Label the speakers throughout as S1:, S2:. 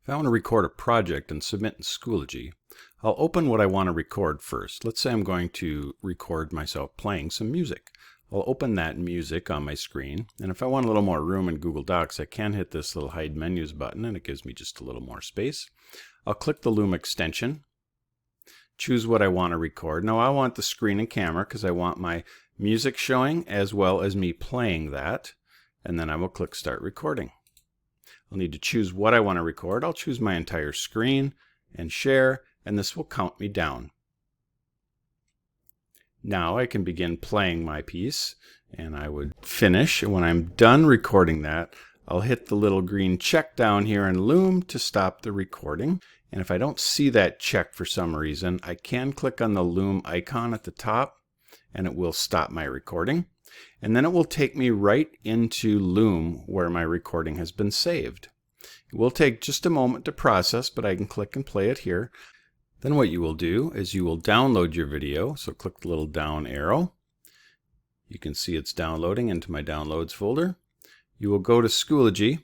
S1: If I want to record a project and submit in Schoology, I'll open what I want to record first. Let's say I'm going to record myself playing some music. I'll open that music on my screen, and if I want a little more room in Google Docs, I can hit this little Hide Menus button, and it gives me just a little more space. I'll click the Loom extension, choose what I want to record. Now I want the screen and camera because I want my music showing as well as me playing that, and then I will click Start Recording. I'll need to choose what I want to record. I'll choose my entire screen and share, and this will count me down. Now I can begin playing my piece, and I would finish. And when I'm done recording that, I'll hit the little green check down here in Loom to stop the recording. And if I don't see that check for some reason, I can click on the Loom icon at the top, and it will stop my recording. And then it will take me right into Loom where my recording has been saved. It will take just a moment to process, but I can click and play it here. Then what you will do is you will download your video. So click the little down arrow. You can see it's downloading into my downloads folder. You will go to Schoology,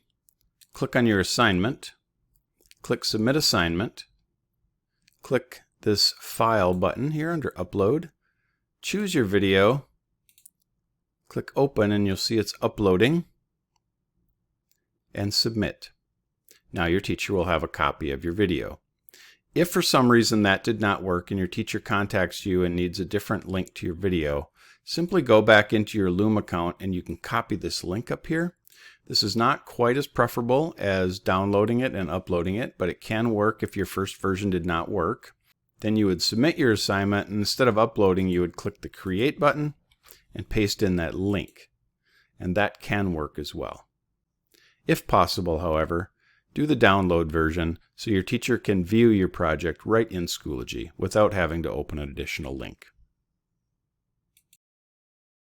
S1: click on your assignment, click Submit Assignment, click this File button here under Upload, choose your video, click Open, and you'll see it's uploading, and Submit. Now your teacher will have a copy of your video. If for some reason that did not work and your teacher contacts you and needs a different link to your video, simply go back into your Loom account and you can copy this link up here. This is not quite as preferable as downloading it and uploading it, but it can work if your first version did not work. Then you would submit your assignment, and instead of uploading, you would click the Create button and paste in that link. And that can work as well. If possible, however, do the download version so your teacher can view your project right in Schoology without having to open an additional link.